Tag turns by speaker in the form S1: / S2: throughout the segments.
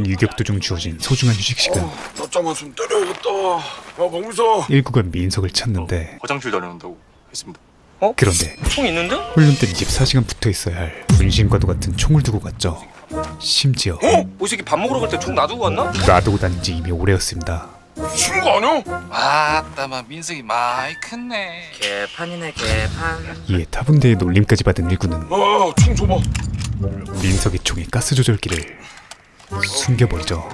S1: 유격도 중 주어진 소중한 휴식 시간.
S2: 낮잠 한숨 때려야겠다. 야 박미서.
S1: 1구간 민석을 찾는데
S2: 화장실 다녀온다고 했습니다.
S1: 그런데
S3: 총 있는데?
S1: 훈련 때는 24시간 붙어 있어야 할 분신과도 같은 총을 두고 갔죠. 심지어
S3: 이 새끼 밥 먹으러 갈 때 총 놔두고 갔나?
S1: 놔두고 다닌 지 이미 오래였습니다.
S2: 미친 거 아니야?
S4: 아따마 민석이 많이 컸네.
S3: 개판이네 개판.
S1: 이에 타분대의 놀림까지 받은 1구는
S2: 총 줘봐.
S1: 민석의 총에 가스 조절기를 숨겨버리죠.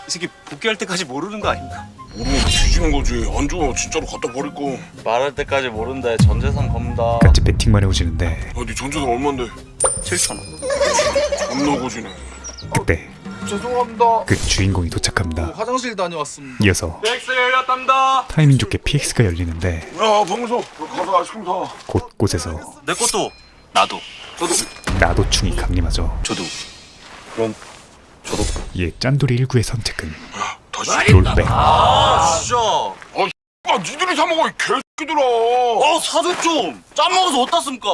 S3: 이 새끼 복귀할 때까지 모르는 거 아닌가?
S2: 모르면 뒤지는 거지. 안 줘. 진짜로 갖다 버릴 거.
S4: 말할 때까지 모른다. 전재산 겁니다.
S1: 같이 배팅만 해오시는데
S2: 네 전재산 얼만데?
S3: 7,000원.
S2: 존나 고지네.
S1: 그때
S4: 죄송합니다.
S1: 그 주인공이 도착합니다.
S4: 화장실 다녀왔습니다.
S1: 이어서
S3: 엑스 열렸답니다.
S1: 타이밍 좋게 PX가 열리는데
S2: 야 박미서. 가서 아이스크림 사.
S1: 곳곳에서
S3: 내 것도. 나도.
S2: 저도.
S1: 나도충이 강림하죠.
S3: 저도.
S1: 이에 짠돌이 1구의 선택은
S2: 다시.
S1: 롤백.
S3: 진짜.
S2: 아 니들이 사 먹어 이 개새끼들아.
S3: 사줘 좀. 짠 먹어서 어디다 씁니까?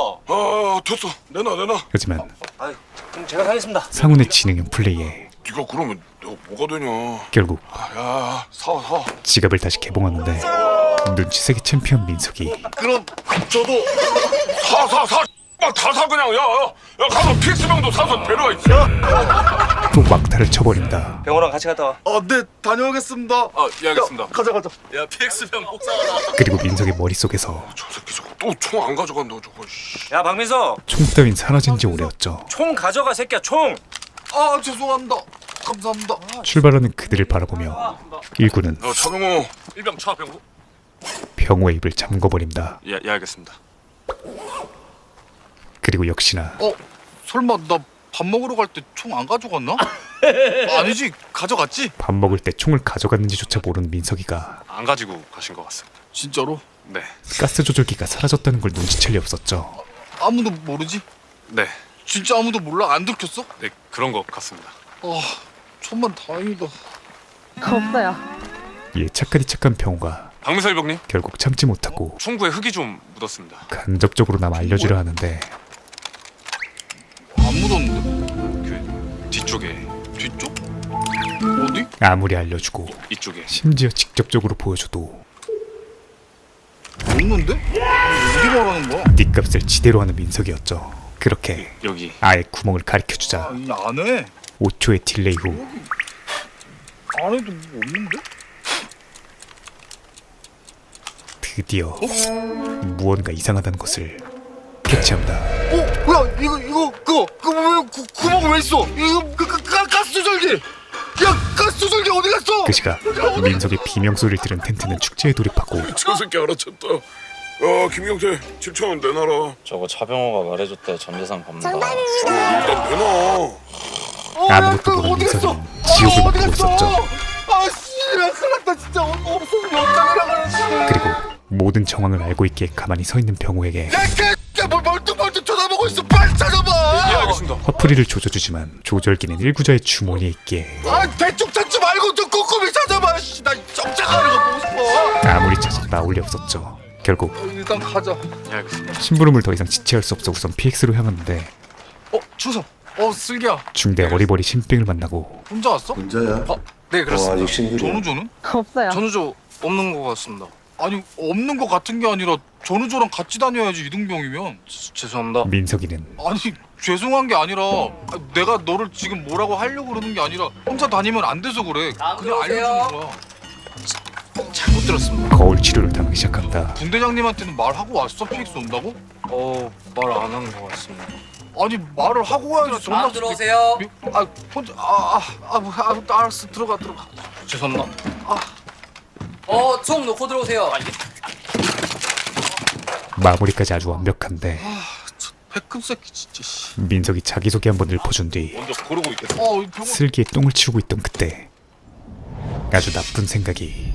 S2: 됐어. 내놔.
S1: 하지만
S3: 그럼 제가 사겠습니다.
S1: 상훈의 지능형 플레이에
S2: 네가 그러면 내가 뭐가 되냐.
S1: 결국
S2: 야 사.
S1: 지갑을 다시 개봉하는데 눈치세게 챔피언 민석이
S2: 그럼 저도 사. 다 사 그냥. 야 가서 PX병도 사서 데려와 있어.
S1: 또 막타를 쳐버린다.
S3: 병호랑 같이 갔다 와.
S4: 네 다녀오겠습니다.
S2: 예 알겠습니다.
S4: 가자.
S3: 야 PX병 꼭 사와라.
S1: 그리고 민석의 머릿속에서
S2: 저 새끼 저거 또 총 안 가져간다 저거. 씨.
S3: 야 박민석.
S1: 총 따윈 사라진 지 오래였죠.
S3: 총 가져가 새끼야 총.
S4: 죄송합니다. 감사합니다.
S1: 출발하는 그들을 바라보며 1구는
S2: 차병호. 일병 차 병호.
S1: 병호의 입을 잠궈버립니다.
S2: 예 알겠습니다.
S1: 그리고 역시나
S4: 설마 나 밥 먹으러 갈 때 총 안 가져갔나? 아니지, 가져갔지?
S1: 밥 먹을 때 총을 가져갔는지조차 모르는 민석이가
S2: 안 가지고 가신 것 같습니다.
S4: 진짜로?
S2: 네.
S1: 가스 조절기가 사라졌다는 걸 눈치챌 리 없었죠.
S4: 아무도 모르지?
S2: 네.
S4: 진짜 아무도 몰라? 안 들켰어?
S2: 네 그런 것 같습니다.
S4: 천만 다행이다.
S5: 없어요.
S1: 이에 착한 병호가
S2: 박미서 일병님.
S1: 결국 참지 못하고
S2: 총구에 흙이 좀 묻었습니다.
S1: 간접적으로나마 알려주려 하는데
S4: 안 묻었는데?
S2: 그 뒤쪽에
S4: 뒤쪽? 어디?
S1: 아무리 알려주고
S2: 이쪽에.
S1: 심지어 직접적으로 보여줘도
S4: 없는데? 어디 말하는 거야?
S1: 네 값을 지대로 하는 민석이었죠. 그렇게
S2: 여기.
S1: 아예 구멍을 가리켜주자
S4: 이 안에?
S1: 5초의 딜레이 후
S4: 안에도 뭐 없는데?
S1: 드디어 무언가 이상하다는 것을 캐치합니다.
S4: 뭐야 그거 왜 구멍 왜 있어? 이거 가스 조절기! 야 가스 조절기 어디 갔어?
S1: 그 시각 민석의 비명소리를 들은 텐트는 축제에 돌입하고
S2: 저 새끼 알아챘다. 김경태 7,000원 내놔라.
S6: 저거 차병호가 말해줬대. 전재산 겁니다.
S2: 일단 내놔.
S1: 아무것도 모르는 민석이는 지옥을
S4: 어디
S1: 맛보고
S4: 갔어?
S1: 있었죠.
S4: 아씨 큰일 났다 진짜. 없으면 어떡하려고 그러지?
S1: 그리고 모든 정황을 알고 있기에 가만히 서 있는 병호에게
S4: 뭘 멀뚱멀뚱 쳐다보고 있어. 빨리 찾아봐.
S2: 예 알겠습니다.
S1: 화풀이를 조져주지만 조절기는 1구자의 주머니에 있기에
S4: 대충 찾지 말고 좀 꼼꼼히 찾아봐. 씨, 나 정착하는 거 보고 싶어.
S1: 아무리 찾아도 아울리 없었죠. 결국
S4: 일단 가자.
S2: 예 알겠습니다.
S1: 심부름을 더 이상 지체할 수 없어 우선 PX로 향하는데
S4: 충성. 슬기야.
S1: 중대 어리버리 신빙을 만나고
S4: 혼자 왔어?
S7: 혼자야?
S4: 네
S7: 와, 육신들이야.
S4: 전우조는?
S5: 없어요.
S4: 전우조 없는 거 같습니다. 아니 없는 거 같은 게 아니라 전우조랑 같이 다녀야지 이등병이면.
S3: 죄송합니다.
S1: 민석이는
S4: 아니 죄송한 게 아니라 내가 너를 지금 뭐라고 하려고 그러는 게 아니라 혼자 다니면 안 돼서 그래. 그냥 알려주는 거야. 잘못 들었습니다.
S1: 거울 치료를 당하기 시작한다.
S4: 분대장님한테는 말하고 왔어? PX 온다고?
S3: 말 안 한 것 같습니다.
S4: 아니 말을 하고 와야지. 전화
S3: 들어오세요.
S4: 혼자 알았어. 들어가.
S3: 죄송합니다.
S8: 총 놓고 들어오세요.
S1: 마무리까지 아주 완벽한데
S4: 백금 새끼 진짜. 씨.
S1: 민석이 자기소개 한번 읊어준 뒤
S2: 먼저 고르고 있겠어.
S4: 병원.
S1: 슬기에 똥을 치우고 있던 그때 아주 나쁜 생각이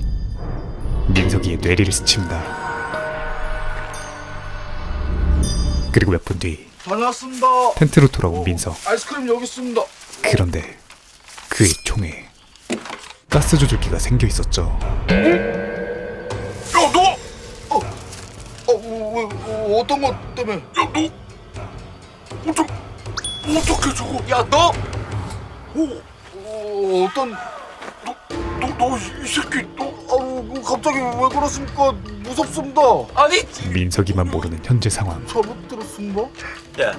S1: 민석이의 뇌리를 스칩니다. 그리고 몇 분 뒤
S4: 다녀왔습니다.
S1: 텐트로 돌아온 민석.
S4: 아이스크림 여기 있습니다.
S1: 그런데 그의 총에 가스 조절기가 생겨 있었죠.
S2: 야 너.
S4: 왜 어떤 것 때문에?
S2: 야 너. 어쩜. 어떻게 저거?
S4: 야 너?
S2: 어떤 너 이 새끼 너
S4: 갑자기 왜 그러십니까? 무섭습니다. 아니
S1: 민석이만 모르는 현재 상황.
S4: 잘못 들었습니다.
S3: 야,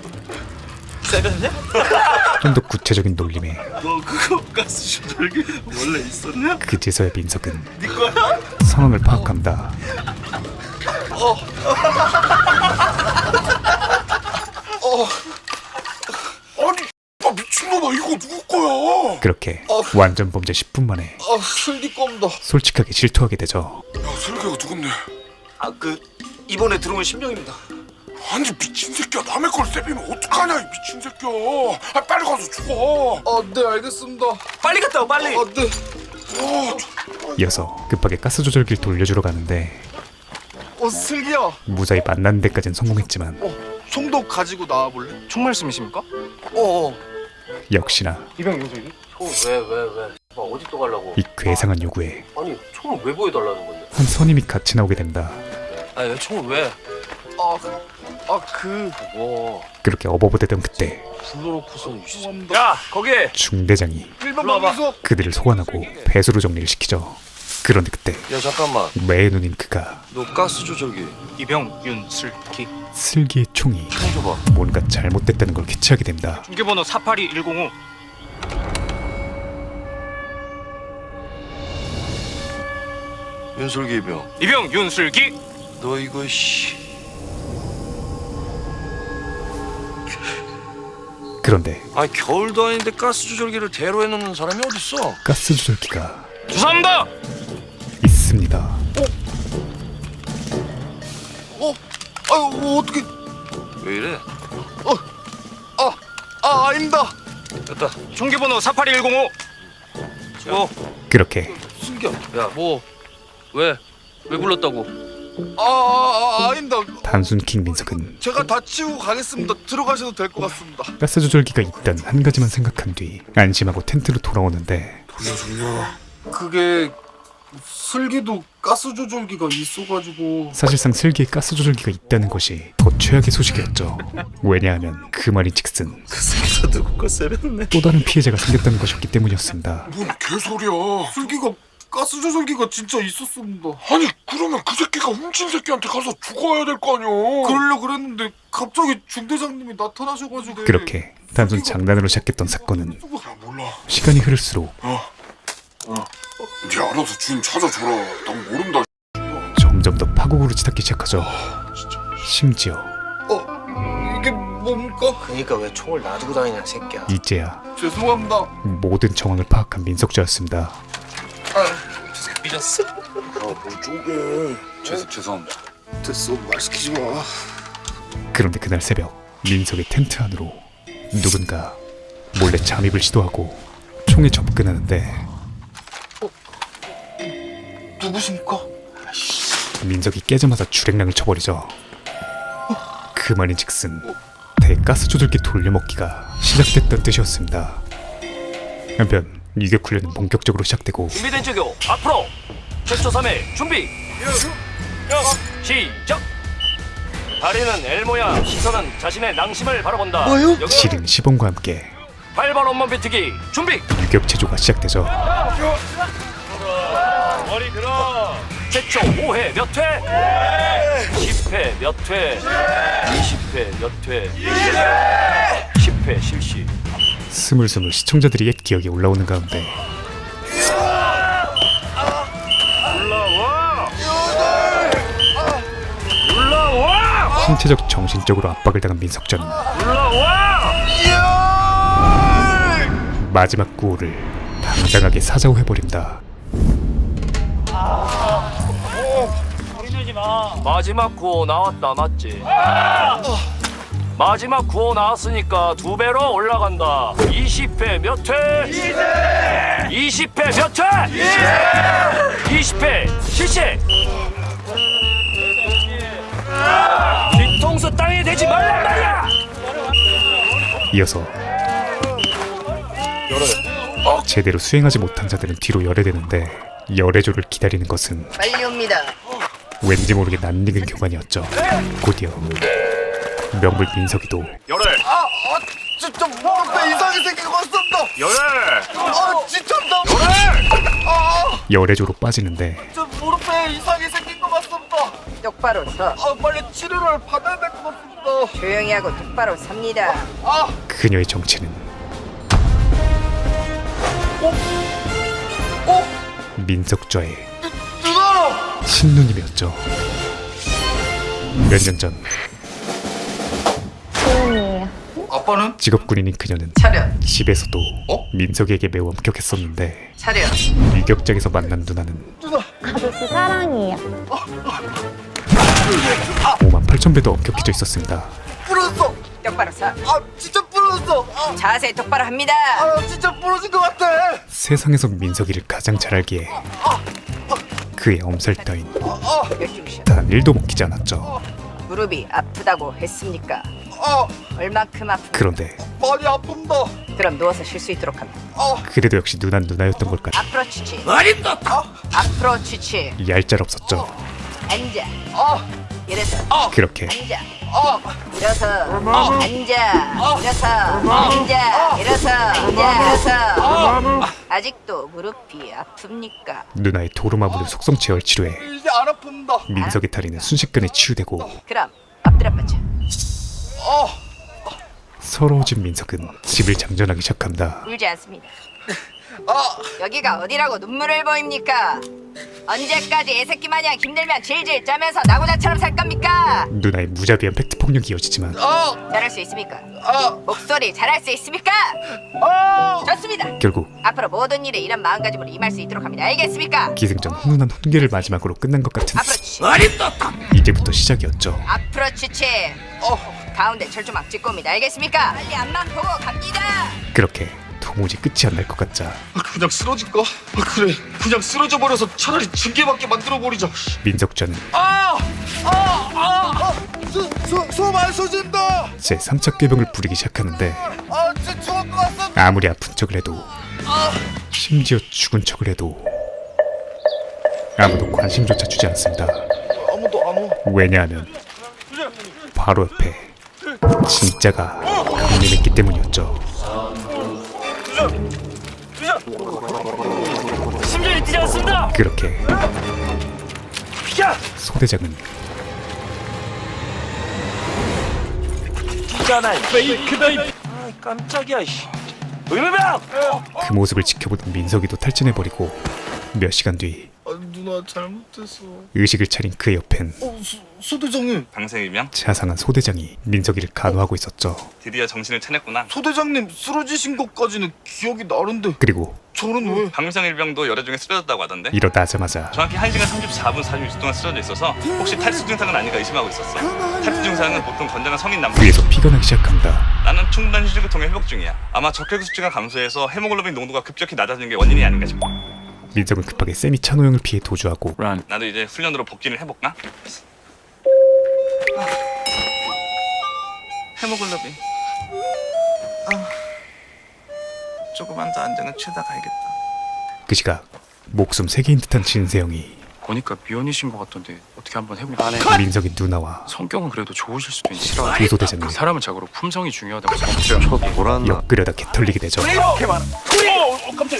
S3: 세렸냐?
S1: 좀 더 구체적인 놀림에
S3: 너 그거 가스 조절기 원래 있었냐?
S1: 그제서야 민석은
S3: 네 거야?
S1: 상황을 파악합니다.
S2: 아니 미친놈아 이거 누구 거야?
S1: 그렇게 완전 범죄 10분 만에
S4: 슬기 겁니다.
S1: 솔직하게 질투하게 되죠.
S2: 야 슬기가 누군데?
S3: 이번에 들어온 신병입니다.
S2: 아니 미친 새끼야 남의 걸 세비면 어떡하냐 이 미친 새끼야. 아 빨리 가서 죽어.
S4: 네 알겠습니다.
S3: 빨리 갔다 와, 빨리.
S4: 네.
S1: 이어서 급하게 가스 조절기를 돌려주러 가는데
S4: 슬기야.
S1: 무사히 만나는 데까진 성공했지만
S4: 총도 가지고 나와볼래?
S3: 총 말씀이십니까?
S1: 역시나
S3: 이병 윤석이? 왜? 어디 또 가려고?
S1: 이 괴상한 요구에
S3: 아니, 총을 왜 보여달라는 건데?
S1: 한 선임이 같이 나오게 됩니다.
S3: 아니, 왜 총을 왜? 뭐
S1: 그렇게 어버버대던 그때
S3: 불러놓고선
S4: 죄송합니다.
S3: 야, 거기!
S1: 중대장이
S4: 1번
S3: 와봐.
S4: 방위소.
S1: 그들을 소환하고 배수로 정리를 시키죠. 그런데 그때
S6: 야 잠깐만,
S1: 매의 눈인 그가
S6: 너 가스 조절기
S3: 이병 윤슬기.
S1: 슬기의 총이
S6: 총 줘봐.
S1: 뭔가 잘못됐다는 걸 캐치하게 됩니다.
S3: 중계번호 482105.
S6: 윤솔기 이병,
S3: 이병 윤슬기.
S6: 너 이거 씨.
S1: 그런데
S6: 아니 겨울도 아닌데 가스 조절기를 대로해 놓는 사람이 어딨어?
S1: 가스 조절기가
S3: 죄송합니다.
S1: 있습니다.
S4: 어떻게?
S6: 왜 이래?
S4: 아닙니다.
S6: 됐다.
S3: 중계번호 482105.
S1: 그렇게
S4: 슬기야.
S6: 야 뭐? 왜 불렀다고?
S4: 아닙니다.
S1: 단순 킹 민석은
S4: 제가 다 치우고 가겠습니다. 들어가셔도 될 것 같습니다.
S1: 가스 조절기가 있단 한 가지만 생각한 뒤 안심하고 텐트로 돌아오는데
S4: 그게 슬기도 가스 조절기가 있어가지고.
S1: 사실상 슬기에 가스 조절기가 있다는 것이 더 최악의 소식이었죠. 왜냐하면 그 말인즉슨
S6: 다 누구 거 세렸네.
S1: 또 다른 피해자가 생겼다는 것이었기 때문이었습니다.
S2: 뭔 개소리야.
S4: 슬기가 가스 조절기가 진짜 있었습니다.
S2: 아니 그러면 그 새끼가 훔친 새끼한테 가서 죽어야 될 거 아니야.
S4: 그러려고 그랬는데 갑자기 중대장님이 나타나셔가지고.
S1: 그렇게 단순 장난으로 시작했던 사건은
S2: 야 몰라.
S1: 시간이 흐를수록
S2: 네 알아서 주인 찾아줘라. 난 모른다.
S1: 점점 더 파국으로 치닫기 시작하죠. 심지어
S4: 이게 뭡니까?
S3: 그러니까 왜 총을 놔두고 다니냐, 새끼야.
S1: 이제야
S4: 죄송합니다.
S1: 모든 정황을 파악한 민석주였습니다.
S3: 삐졌어?
S2: 죄송합니다.
S4: 됐어, 말 시키지 마.
S1: 그런데 그날 새벽 민석의 텐트 안으로 누군가 몰래 잠입을 시도하고 총에 접근하는데
S4: 누구십니까?
S1: 민석이 깨자마자 주랭랑을 쳐버리죠. 그 말인즉슨 대가스 조절기 돌려먹기가 시작됐던 뜻이었습니다. 한편 유격 훈련은 본격적으로 시작되고
S3: 준비된 조교 앞으로. 최초 3회 준비. 시작. 다리는 L 모양, 시선은 자신의 낭심을 바라본다. 뭐요?
S1: 시린 시범과 함께
S3: 8번 원만 뱉기 준비.
S1: 유격 체조가 시작되죠.
S3: 머리 들어. 최초 5회 몇 회? 10회 몇 회? 20회 몇 회? 10회 실시.
S1: 스물스물 시청자들이 옛 기억에 올라오는 가운데
S3: 올라와!
S1: 신체적 정신적으로 압박을 당한 민석전은
S3: 올라와!
S1: 마지막 구호를 당당하게 사자후해버립니다.
S3: 마지막 구호 나왔다, 맞지? 마지막 구호 나왔으니까 2배로 올라간다. 20회 몇 회? 20회 몇 회? 20회 실시. 뒤통수 땅에 대지 말란 말이야.
S1: 이어서 제대로 수행하지 못한 자들은 뒤로 열애되는데 열애조를 기다리는 것은
S7: 빨리 옵니다.
S1: 왠지 모르게 낯익은 교관이었죠. 곧이어 명불 민석이도
S3: 열애.
S4: 진짜 무릎에 이상이 생긴 것 같습니다.
S2: 열애.
S4: 진짜 나
S1: 열애조로 빠지는데
S4: 무릎에 이상이 생긴 것 같습니다.
S7: 똑바로 서.
S4: 빨리 치료를 받아야 될 것 같습니다.
S7: 조용히 하고 똑바로 섭니다.
S1: 그녀의 정체는 민석좌의 친누님이었죠. 몇 년 전
S5: 조용히.
S4: 아빠는?
S1: 직업군인인 그녀는
S7: 차렷.
S1: 집에서도 민석에게 매우 엄격했었는데
S7: 차렷.
S1: 유격장에서 만난 누나는
S5: 아저씨 사랑이에요.
S1: 58,000배도 엄격해져 있었습니다.
S4: 부러졌어.
S7: 똑바로 서.
S4: 진짜 부러졌어.
S7: 자세 똑바로 합니다.
S4: 진짜 부러진 것 같아.
S1: 세상에서 민석이를 가장 잘 알기에 그의 엄살 따윈
S7: 몇 중이셔.
S1: 단 1도 먹히지 않았죠.
S7: 무릎이 아프다고 했습니까? 얼만큼 아프?
S1: 그런데
S4: 많이 아픕니다.
S7: 그럼 누워서 쉴 수 있도록 합니다.
S1: 그래도 역시 누난 누나였던 걸까요?
S7: 앞으로 치치. 앞으로 치치.
S1: 얄짤없었죠.
S7: 앉아. 일어서.
S1: 그렇게
S7: 앉아. 일어서. 앉아. 일어서. 앉아. 일어서. 앉아. 일어서. 아직도 무릎이 아픕니까?
S1: 누나의 도루마무를 속성 제어를 치료해
S4: 이제 안 아픕니다.
S1: 민석의 다리는 순식간에 치유되고
S7: 그럼 엎드려 뻗쳐.
S1: 서러워진 민석은 집을 장전하기 시작한다.
S7: 울지 않습니다. 여기가 어디라고 눈물을 보입니까? 언제까지 애새끼 마냥 힘들면 질질 짜면서 나고자처럼 살 겁니까?
S1: 누나의 무자비한 팩트 폭력이 이어지지만
S7: 잘할 수 있습니까? 목소리 잘할 수 있습니까? 좋습니다.
S1: 결국
S7: 앞으로 모든 일에 이런 마음가짐으로 임할 수 있도록 합니다. 알겠습니까?
S1: 기승전 훈훈한 훈계를 마지막으로 끝난 것 같은
S7: 앞으로 치치.
S1: 이제부터 시작이었죠.
S7: 앞으로 치치. 가운데 철조망 찍고 옵니다. 알겠습니까? 빨리 앞만 보고 갑니다.
S1: 그렇게 도무지 끝이 안 날 것 같자
S4: 그냥 쓰러질까? 그래, 그냥 쓰러져 버려서 차라리 징계받게 만들어 버리자.
S1: 민석좌는
S4: 소말 쏘진다.
S1: 제 3차 꾀병을 부리기 시작하는데
S4: 진짜 죽을 것 같습니다.
S1: 아무리 아픈 척을 해도 심지어 죽은 척을 해도 아무도 관심조차 주지 않습니다. 왜냐하면 바로 옆에 진짜가 강림했기 때문이었죠.
S3: 심장이 뛰지 않습니다.
S1: 그렇게 소대장은
S3: 있잖아. 페이크다. 아 깜짝이야. 의무병.
S1: 그 모습을 지켜보던 민석이도 탈진해버리고 몇 시간 뒤
S4: 누나 잘못했어.
S1: 의식을 차린 그의 옆엔
S4: 소대장님.
S8: 방생이명?
S1: 자상한 소대장이 민석이를 간호하고 있었죠.
S8: 드디어 정신을 차렸구나.
S4: 소대장님 쓰러지신 것까지는 기억이 나는데
S1: 그리고
S4: 저는 왜?
S8: 방생일병도 열애 중에 쓰러졌다고 하던데.
S1: 일어나자마자
S8: 정확히 1시간 34분 46초 동안 쓰러져 있어서 혹시 탈수 증상은 아닌가 의심하고 있었어. 탈수 증상은 보통 건장한 성인 남성.
S1: 위에서 피가 나기 시작합니다.
S8: 나는 충분한 휴식을 통해 회복 중이야. 아마 적혈구 수치가 감소해서 헤모글로빈 농도가 급격히 낮아지는 게 원인이 아닌가 싶어.
S1: 민석은 급하게 세미 찬호형을 피해 도주하고
S8: 나도 이제 훈련으로 복귀를 해볼까? 헤모글로빈. 조금만 더 안정은 취하다 가야겠다.
S1: 그 시각 목숨 3개인 듯한 진세영이
S9: 보니까 미혼이신 것 같던데 어떻게 한번 해볼까?
S1: 민석의 누나와
S9: 성격은 그래도 좋으실 수도 있어.
S1: 두 소대장이
S9: 사람은 자고로 품성이 중요하다고 생각해요.
S1: 엿그려다 개털리게 되죠.
S3: 부장님. 근데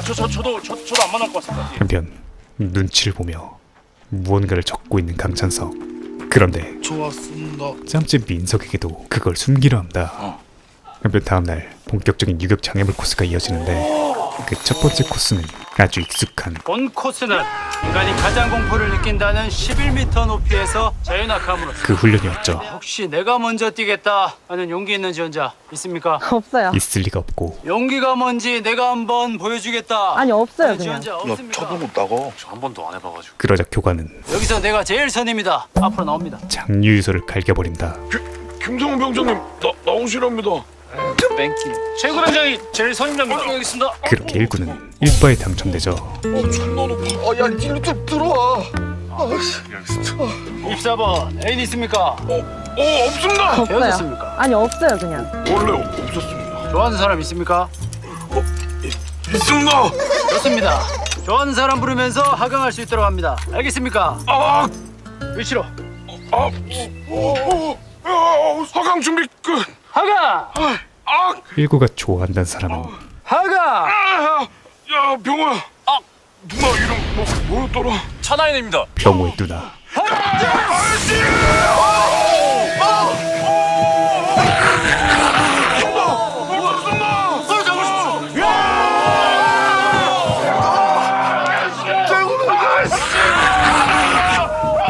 S3: 저도 안 만날 것 같습니다.
S1: 한편 눈치를 보며 무언가를 적고 있는 강찬석. 그런데
S4: 좋았습니다.
S1: 짬집 민석에게도 그걸 숨기려 합니다. 한편 다음날 본격적인 유격 장애물 코스가 이어지는데 그 첫 번째 코스는 아주 익숙한
S3: 본 코스는 인간이 가장 공포를 느낀다는 11m 높이에서 자유낙하함으로.
S1: 그 훈련이었죠.
S3: 혹시 내가 먼저 뛰겠다 하는 용기 있는 지원자 있습니까?
S5: 없어요.
S1: 있을 리가 없고
S3: 용기가 뭔지 내가 한번 보여주겠다.
S5: 아니 없어요
S3: 하는
S5: 그냥.
S3: 지원자 없습니까?
S4: 나가.
S9: 저 한 번도 안 해봐가지고.
S1: 그러자 교관은
S3: 여기서 내가 제일 선입니다. 앞으로 나옵니다.
S1: 장유유서를 갈겨버린다.
S2: 김성훈 병장님 나오시랍니다.
S3: 최구단장이 제일 선임자입니다. 여기 있습니다.
S1: 그렇게 1구는 1바에 당첨되죠.
S4: 존나 높아. 야 일로 좀 들어와.
S3: 입사번 애인 있습니까?
S2: 없습니다.
S5: 없어요.
S3: 헤어졌습니까?
S5: 아니 없어요 그냥.
S2: 원래 없었습니다.
S3: 좋아하는 사람 있습니까?
S2: 있습니다.
S3: 좋습니다. 좋아하는 사람 부르면서 하강할 수 있도록 합니다. 알겠습니까? 위치로.
S2: 하강 하강 준비 끝.
S3: 하가!
S1: 일구가 좋아한다는 사람은
S3: 하가!
S2: 야 병호야. 누나 이름 뭐였더라?
S9: 천하인입니다.
S1: 병호의 누나.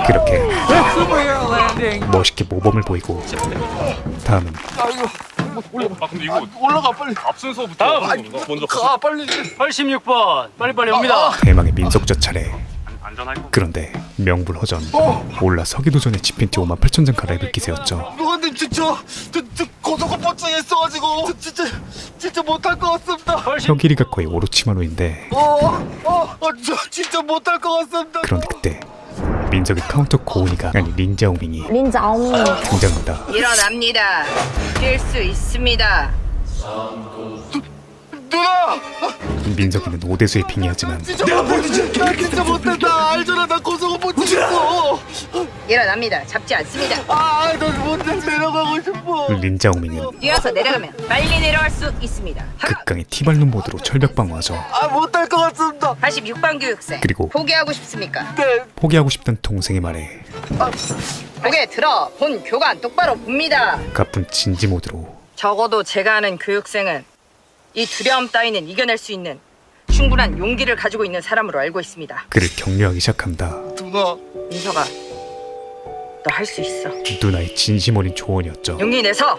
S1: 그렇게 멋있게 모범을 보이고 다음은
S8: 근데 이거
S4: 올라가 빨리.
S8: 앞순서부터 먼저
S4: 가 빨리.
S3: 86번 빨리빨리 옵니다.
S1: 대망의 민속자 차례.
S8: 안전할 거.
S1: 그런데 명불허전 올라서기도 전에 집힌티 58,000장 갈아입을 기세였죠.
S4: 누가님 진짜 고소공포증 있어가지고 진짜 못할 것 같습니다.
S1: 혀길이가 거의 오로치마노인데
S4: 저 진짜 못할 것 같습니다.
S1: 그런데 그때 민석의 카운터 고은이가 아니 린자오밍이
S5: 린자오밍.
S1: 등장한다.
S7: 일어납니다. 뛸 수 있습니다.
S4: 누나!
S1: 민석이는 오대수에 빙의하지만
S4: 나 진짜 못된다. 알잖아 나 고소공포증 있어.
S7: 일어납니다. 잡지 않습니다.
S4: 너 먼저 내려가고 싶어.
S1: 린자오밍은
S7: 뛰어서 내려가면 빨리 내려갈 수 있습니다. 하강!
S1: 극강의 티발론 모드로 철벽 방어하죠.
S4: 못할 것 같습니다.
S7: 86번 교육생.
S1: 그리고
S7: 포기하고 싶습니까?
S1: 포기하고 싶다는 동생의 말에
S7: 고개 들어. 본 교관 똑바로 봅니다.
S1: 가쁜 진지 모드로
S7: 적어도 제가 아는 교육생은 이 두려움 따위는 이겨낼 수 있는 충분한 용기를 가지고 있는 사람으로 알고 있습니다.
S1: 그를 격려하기 시작합니다.
S4: 누나.
S7: 민석아, 너 할 수 있어.
S1: 누나의 진심 어린 조언이었죠.
S7: 용기 내서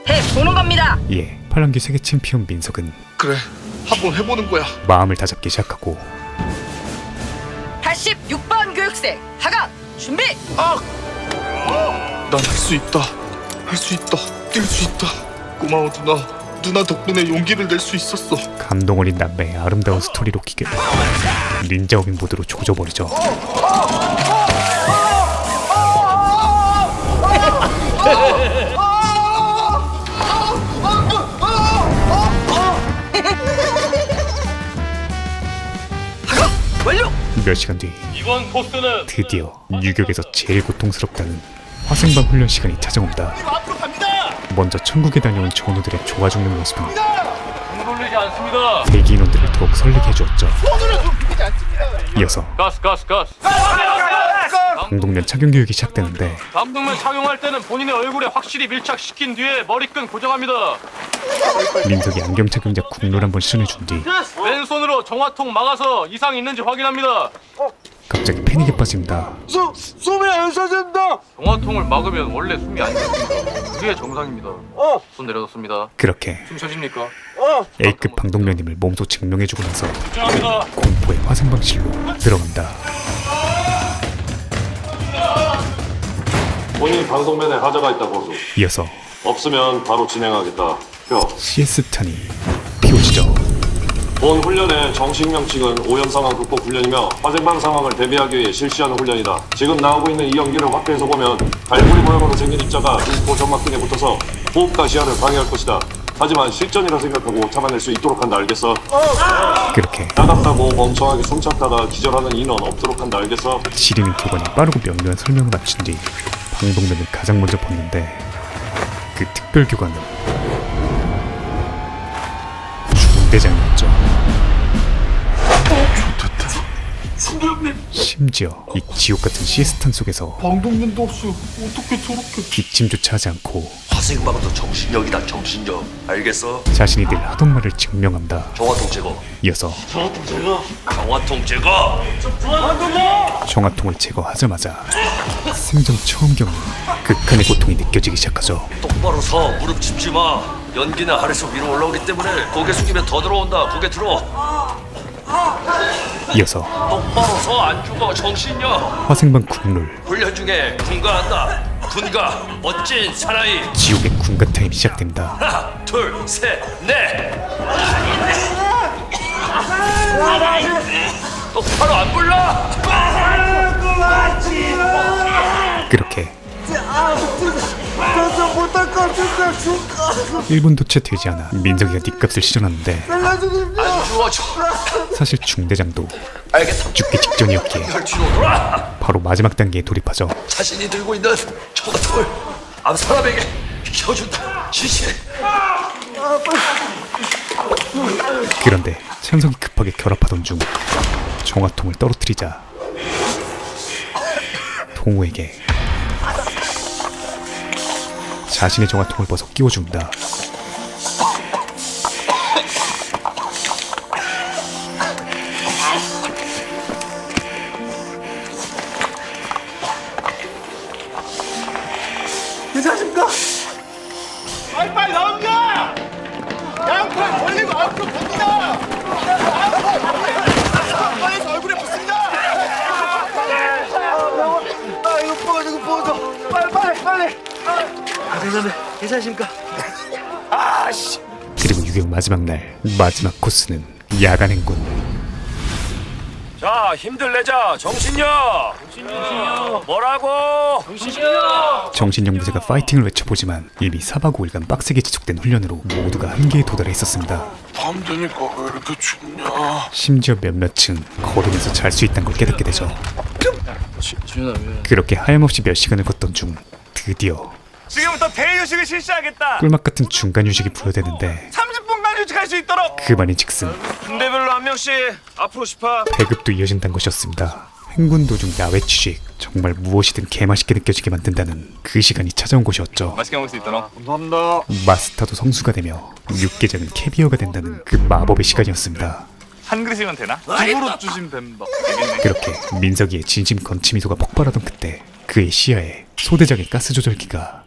S7: 해보는 겁니다.
S1: 예, 팔랑귀 세계 챔피언 민석은
S4: 그래 한번 해보는 거야.
S1: 마음을 다잡기 시작하고
S7: 86번 교육생 하강 준비.
S4: 난 할 수 있다. 할 수 있다. 뛸 수 있다. 고마워 누나. 누나 덕분에 용기를 낼 수 있었어.
S1: 감동 어린 남매의 아름다운 스토리로 기계 린자오밍 모드로 조져버리죠.
S7: 완료.
S1: 몇 시간 뒤
S8: 이번 코스는
S1: 드디어 유격에서 제일 고통스럽다는 화생방 훈련 시간이 찾아온다. 먼저 천국에 다녀온 전우들의 좋아 죽는 모습은
S8: 돌리지 않습니다.
S1: 대기 인원들을 더욱 설레게 해주었죠. 이어서
S8: 가스.
S1: 방독면 착용 교육이 시작되는데
S8: 감독면 착용할 때는 본인의 얼굴에 확실히 밀착시킨 뒤에 머리끈 고정합니다.
S1: 민석이 안경 착용자 국룰 한번 시전해준 뒤
S8: 왼손으로 정화통 막아서 이상 있는지 확인합니다.
S1: 갑자기 패닉에 빠집니다.
S4: 숨이 안 쉬어진다.
S8: 정화통을 막으면 원래 숨이 안 쉬어집니다. 그게 정상입니다. 손 내려놓습니다.
S1: 그렇게
S8: 숨 쉬어집니까?
S1: A급 방독면임을 몸소 증명해주고 나서
S8: 집중합니다.
S1: 공포의 화생방실로 들어간다.
S10: 본인 방송면에 하자가 있다 보수.
S1: 이어서
S10: 없으면 바로 진행하겠다. 표.
S1: CS탄이 피워지죠.
S10: 본 훈련의 정식 명칭은 오염 상황 극복 훈련이며 화생방 상황을 대비하기 위해 실시하는 훈련이다. 지금 나오고 있는 이 연기를 확대해서 보면 갈고리 모양으로 생긴 입자가 눈코 점막등에 붙어서 호흡과 시야를 방해할 것이다. 하지만 실전이라 생각하고 참아낼 수 있도록 한다. 알겠어?
S1: 그렇게
S10: 따갑다고 멍청하게 숨 참다가 기절하는 인원 없도록 한다. 알겠어?
S1: 지리는 교관이 빠르고 명료한 설명을 마친 뒤 방독면을 가장 먼저 벗는데 그 특별 교관은 중대장이었죠. 심지어 이 지옥같은 시스탄 속에서
S4: 방독면도 없이 어떻게 저렇게.
S1: 기침조차 하지 않고
S6: 화생방도 정신력이다. 정신력. 알겠어?
S1: 자신이 늘 하던 말을 증명한다.
S6: 정화통 제거.
S1: 이어서
S6: 강화통 제거.
S1: 정화통을 제거하자마자 생전 처음 겪는 극한의 고통이 느껴지기 시작하죠.
S6: 똑바로 서. 무릎 짚지 마. 연기는 아래서 위로 올라오기 때문에 고개 숙이면 더 들어온다. 고개 들어.
S1: 이어서
S6: 똑바로 서. 안 죽어. 정신력.
S1: 화생방 국룰
S6: 훈련 중에 군가한다. 군가. 멋진 사나이.
S1: 지옥의 군가 타임이 시작됩니다.
S6: 하나, 둘, 셋, 넷. 똑바로 안 불러.
S1: 그렇게 1분도 채 되지 않아 민석이가 닉값을 시전하는데
S6: 안 죽어줘.
S1: 사실 중대장도
S6: 알겠다.
S1: 죽기 직전이었기에
S6: 혈 뒤로 돌아.
S1: 바로 마지막 단계에 돌입하죠.
S6: 자신이 들고 있는 정화통을 앞 사람에게 켜준다. 지시해.
S1: 그런데 찬성이 급하게 결합하던 중 정화통을 떨어뜨리자 동우에게 자신의 정화통을 벗어 끼워준다.
S3: 괜찮습니까? 빨리 나옵니다! 양팔 벌리고 앞으로 봅니다! 빨리 얼굴에 붙습니다! 이거 보여줘! 빨리! 선생님, 괜찮으십니까?
S1: 그리고 유격 마지막 날 마지막 코스는 야간 행군.
S6: 자, 힘들 내자. 정신력. 뭐라고?
S1: 정신력 무대가 파이팅을 외쳐보지만 이미 4박 5일간 빡세게 지속된 훈련으로 모두가 한계에 도달해 있었습니다.
S2: 밤 되니까 왜 이렇게 춥냐?
S1: 심지어 몇몇은 걸으면서 잘 수 있다는 걸 깨닫게 되죠.
S9: 지훈아 왜?
S1: 그렇게 하염없이 몇 시간을 걷던 중 드디어
S8: 지금부터 대휴식을 실시하겠다.
S1: 꿀맛 같은 중간 휴식이 부여되는데
S8: 30분간 휴식할 수 있도록.
S1: 그만인 즉슨
S6: 군대별로 한 명씩 앞으로 10파.
S1: 배급도 이어진다는 것이었습니다. 행군 도중 야외 취직, 정말 무엇이든 개맛있게 느껴지게 만든다는 그 시간이 찾아온 것이었죠.
S8: 맛있게 먹을 수 있도록.
S1: 마스터도 성수가 되며 육개장은 캐비어가 된다는 그 마법의 시간이었습니다.
S8: 한 그릇이면 되나? 두부로 주시면 됩니다. 되겠네.
S1: 그렇게 민석이의 진심 건치미소가 폭발하던 그때 그의 시야에 소대장의 가스 조절기가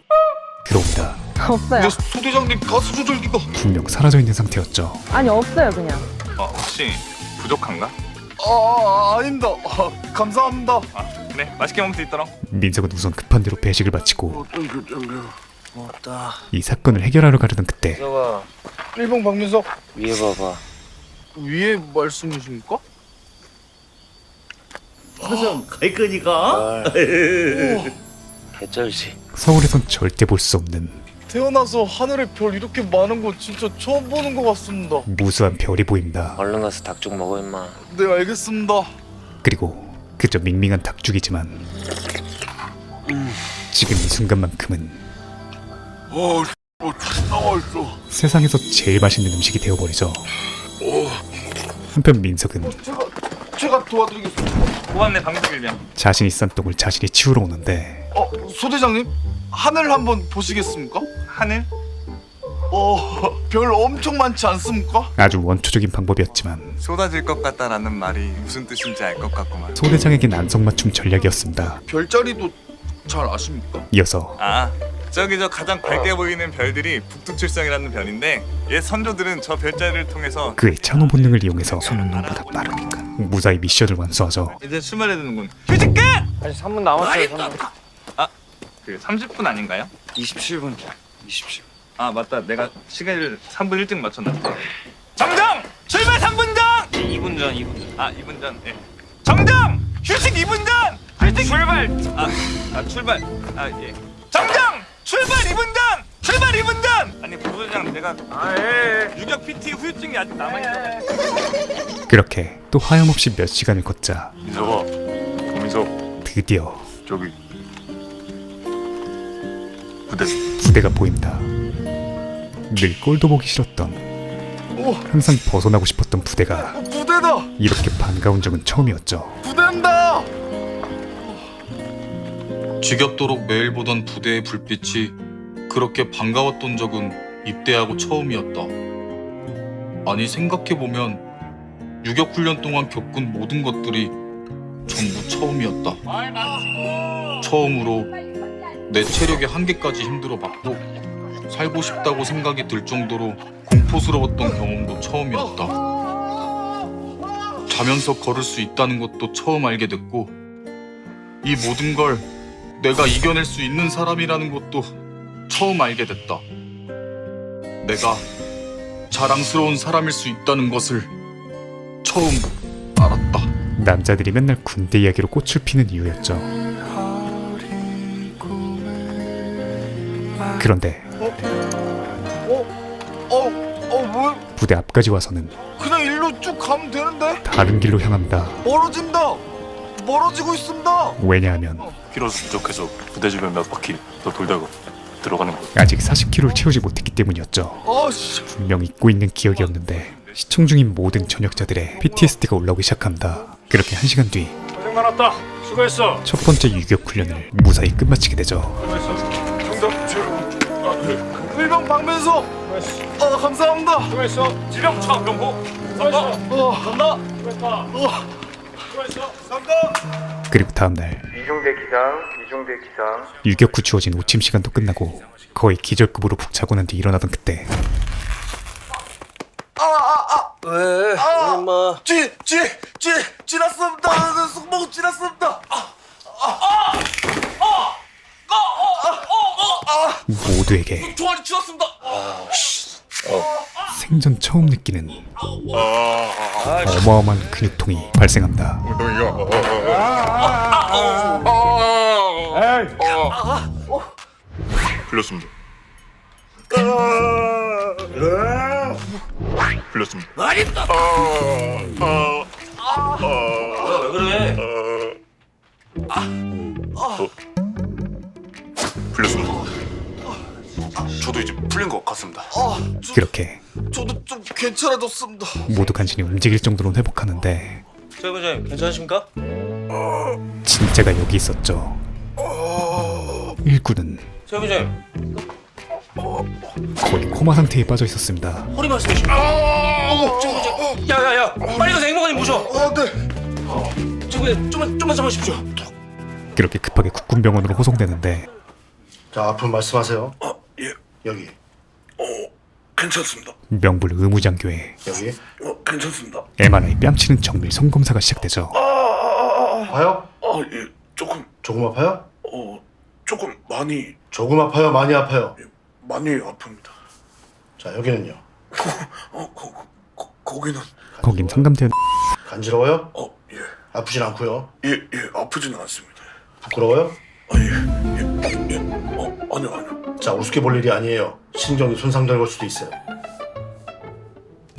S1: 들어옵니다.
S5: 없어요.
S4: 소대장님 가스 조절기가
S1: 분명 사라져 있는 상태였죠.
S5: 아니, 없어요, 그냥.
S8: 혹시 부족한가?
S4: 아닙니다. 감사합니다.
S8: 네, 맛있게 먹을 수 있도록.
S1: 민석은 우선 급한 대로 배식을 마치고 이 사건을 해결하러 가려던 그때
S4: 일봉 박민석
S9: 위에 봐봐.
S4: 위에 말씀이십니까?
S9: 개쩔지.
S1: 서울에선 절대 볼 수 없는
S4: 태어나서 하늘에 별 이렇게 많은 거 진짜 처음 보는 것 같습니다.
S1: 무수한 별이 보입니다.
S9: 얼른 가서 닭 좀 먹어 임마.
S4: 네, 알겠습니다.
S1: 그리고 그저 밍밍한 닭죽이지만 지금 이 순간만큼은
S2: 나와 있어.
S1: 세상에서 제일 맛있는 음식이 되어버리죠. 한편 민석은
S4: 제가 도와드리겠습니다.
S8: 고맙네, 방송일명.
S1: 자신이 싼 똥을 자신이 치우러 오는데
S4: 소대장님, 하늘 한번 보시겠습니까?
S8: 하늘?
S4: 별 엄청 많지 않습니까?
S1: 아주 원초적인 방법이었지만
S8: 쏟아질 것 같다라는 말이 무슨 뜻인지 알 것 같구만.
S1: 소대장에겐 안성맞춤 전략이었습니다.
S4: 별자리도 잘 아십니까?
S1: 이어서
S8: 저기 저 가장 밝게 보이는 별들이 북두칠성이라는 별인데 옛 선조들은 저 별자리를 통해서
S1: 그의 찬호 본능을 이용해서 손은 눈보다 빠르니까 무사히 미션을 완수하죠.
S8: 이제 출발해야 되는군. 휴식 끝!
S9: 아직 3분 남았어요. 3분.
S8: 그 30분 아닌가요?
S9: 27분. 27분.
S8: 아 맞다, 내가 시간을 3분 일찍 맞췄나? 정정! 출발 3분 전!
S9: 2분 전.
S8: 2분 전. 예. 정정! 휴식 2분 전! 휴식 출발! 출발! 예. 정정! 출발 2분 전! 출발 2분 전! 아니 부부장 내가 유격 PT 후유증이 아직 남아있어.
S1: 그렇게 또 하염없이 몇 시간을 걷자
S2: 민석아, 민석,
S1: 드디어
S2: 저기 부대.
S1: 부대가 보인다. 늘 꼴도 보기 싫었던 항상 벗어나고 싶었던 부대가
S4: 부대다!
S1: 이렇게 반가운 적은 처음이었죠.
S4: 부대다! 지겹도록 매일 보던 부대의 불빛이 그렇게 반가웠던 적은 입대하고 처음이었다. 아니 생각해보면 유격훈련 동안 겪은 모든 것들이 전부 처음이었다. 처음으로 내 체력의 한계까지 힘들어봤고 살고 싶다고 생각이 들 정도로 공포스러웠던 경험도 처음이었다. 자면서 걸을 수 있다는 것도 처음 알게 됐고 이 모든 걸 내가 이겨낼 수 있는 사람이라는 것도 처음 알게 됐다. 내가 자랑스러운 사람일 수 있다는 것을 처음 알았다.
S1: 남자들이 맨날 군대 이야기로 꽃을 피는 이유였죠. 그런데
S4: 뭐?
S1: 부대 앞까지 와서는
S4: 그냥 일로 쭉 가면 되는데?
S1: 다른 길로 향합니다.
S4: 멀어진다! 멀어지고 있습니다!
S1: 왜냐하면
S10: 키로수 부족해서 부대 주변 몇 바퀴 더 돌다가 들어가는 거.
S1: 아직 40kg를 채우지 못했기 때문이었죠. 분명 잊고 있는 기억이었는데 시청 중인 모든 전역자들의 PTSD가 올라오기 시작합니다. 그렇게 1시간 뒤
S8: 고생 많았다. 수고했어.
S1: 첫 번째 유격 훈련을 무사히 끝마치게 되죠.
S8: 일병 박면서. 감사합니다. 수고했어. 지병차 병호. 수고했어. 감사합니다. 수고했다. 수고했어. 감사합니다.
S1: 그리고 다음날
S9: 이중대 기상.
S1: 유격 후 주어진 오침 시간도 끝나고 거의 기절급으로 푹 자고 난 뒤 일어나던 그때
S6: 왜? 엄마.
S8: 지났습니다. 숙모가 지났습니다.
S1: 모두에게
S6: 종아리 쥐었습니다.
S1: 생전 처음 느끼는 어마어마한 근육통이 발생합니다.
S2: 풀렸습니다. 풀렸습니다.
S6: 말있다. 왜 그래?
S2: 풀렸습니다. 저도 이제 풀린 것 같습니다.
S1: 그렇게
S8: 저도 좀 괜찮아졌습니다.
S1: 모두 간신히 움직일 정도로 회복하는데
S6: 최 부장님 괜찮으십니까?
S1: 진짜가 여기 있었죠. 일꾼은
S6: 최 부장님
S1: 거의 코마 상태에 빠져 있었습니다.
S6: 허리 말씀이시죠? 야야야 빨리 가서 행복한님 모셔. 네. 좀만 참으십시오.
S1: 그렇게 급하게 국군병원으로 호송되는데
S8: 자, 아픈 말씀하세요.
S2: 예.
S8: 여기.
S2: 괜찮습니다.
S1: 명불 의무장교에
S8: 여기.
S2: 괜찮습니다.
S1: MRI 뺨치는 정밀 성검사가 시작되죠.
S8: 아파요?
S2: 예.
S8: 조금 아파요?
S2: 조금 많이
S8: 조금 아파요? 많이 아파요?
S2: 많이 아픕니다.
S8: 자, 여기는요.
S2: 거기는
S1: 거긴 상담대원
S8: 간지러워요?
S2: 예.
S8: 아프진 않고요.
S2: 예, 아프지는 않습니다.
S8: 부끄러워요?
S2: 아니요.
S8: 자, 우습게 볼 일이 아니에요. 신경이 손상될 걸 수도 있어요.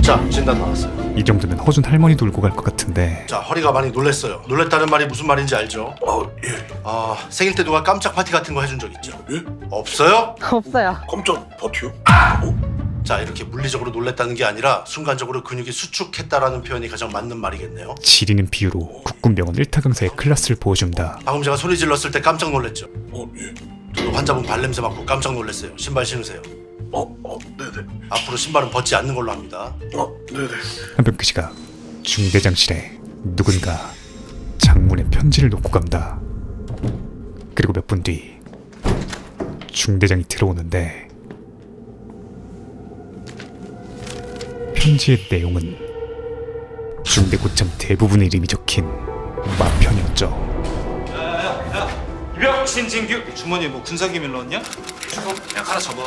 S8: 자, 진단 나왔어요.
S1: 이 정도면 허준 할머니도 울고 갈 것 같은데
S8: 자, 허리가 많이 놀랬어요. 놀랬다는 말이 무슨 말인지 알죠?
S2: 예.
S8: 생일 때 누가 깜짝 파티 같은 거 해준 적 있죠?
S2: 예?
S8: 없어요?
S5: 없어요.
S2: 깜짝 파티요?
S8: 자, 이렇게 물리적으로 놀랬다는 게 아니라 순간적으로 근육이 수축했다라는 표현이 가장 맞는 말이겠네요.
S1: 지리는 비유로 국군병원 1타 강사의 클래스를 보여줍니다.
S8: 방금 제가 소리 질렀을 때 깜짝 놀랬죠?
S2: 예.
S8: 저도 환자분 발냄새 맡고 깜짝 놀랐어요. 신발 신으세요.
S2: 네네.
S8: 앞으로 신발은 벗지 않는 걸로 합니다.
S2: 네네.
S1: 한편 그 시각 중대장실에 누군가 장문의 편지를 놓고 갑니다. 그리고 몇 분 뒤 중대장이 들어오는데 편지의 내용은 중대 고참 대부분의 이름이 적힌 마편이었죠.
S8: 이병 신진규 주머니에 뭐 군사기밀 넣었냐?
S6: 야 하나 접어.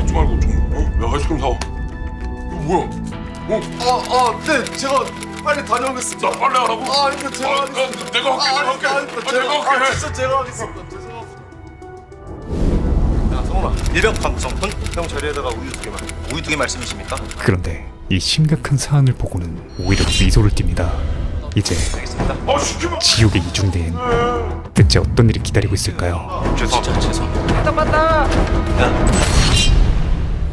S2: 잊지 말고 좀. 야, 아이스크림 사와. 이거 뭐야?
S8: 네, 제가 빨리 다녀오겠습니다.
S2: 나 빨리 하라고.
S8: 이거 제가
S2: 내가 할게.
S8: 진짜 제가 하겠습니다. 죄송합니다.
S9: 일병 방성훈 형 자리에다가 우유 2개만. 우유 2개 말씀이십니까?
S1: 그런데 이 심각한 사안을 보고는 오히려 미소를 띱니다. 이제
S2: 시키면.
S1: 지옥의 이중대엔 대체 어떤 일이 기다리고 있을까요?
S6: 죄송.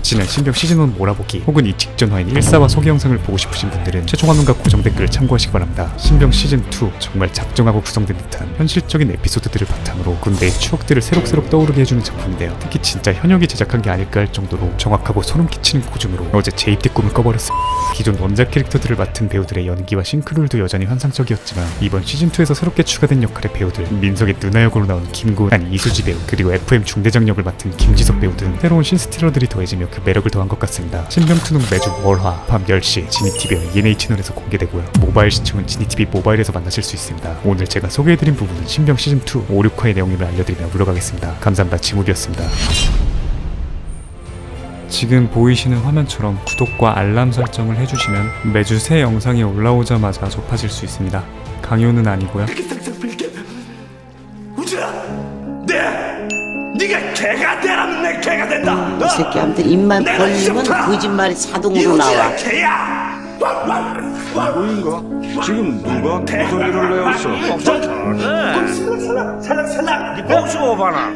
S1: 지난 신병 시즌1 몰아보기 혹은 이 직전 화인 1사와 소개 영상을 보고 싶으신 분들은 최종 화면과 고정 댓글을 참고하시기 바랍니다. 신병 시즌2 정말 작정하고 구성된 듯한 현실적인 에피소드들을 바탕으로 군대의 추억들을 새록새록 떠오르게 해주는 작품인데요. 특히 진짜 현역이 제작한 게 아닐까 할 정도로 정확하고 소름 끼치는 고증으로 어제 재입대 꿈을 꿔버렸습니다. 기존 원작 캐릭터들을 맡은 배우들의 연기와 싱크로율도 여전히 환상적이었지만 이번 시즌2에서 새롭게 추가된 역할의 배우들 민석의 누나 역으로 나온 김고은, 이수지 배우 그리고 FM 중대장 역을 맡은 김지석 배우 등 새로운 신스틸러들이 더해지며 그 매력을 더한 것 같습니다. 신병2는 매주 월화 밤 10시 지니TV와 ENA 채널에서 공개되고요. 모바일 시청은 지니TV 모바일에서 만나실 수 있습니다. 오늘 제가 소개해드린 부분은 신병 시즌2 5, 6화의 내용을 알려드리며 물러가겠습니다. 감사합니다. 지무비였습니다. 지금 보이시는 화면처럼 구독과 알람 설정을 해주시면 매주 새 영상이 올라오자마자 접하실 수 있습니다. 강요는 아니고요.
S2: 네가 개가 되라면 내 개가 된다.
S11: 이 새끼한테 입만 벌리면 거짓말이 자동으로 나와.
S2: 개야. 이거인가? 지금 누가 소리를 내었어?
S8: 살랑살랑 네 봉수 오바나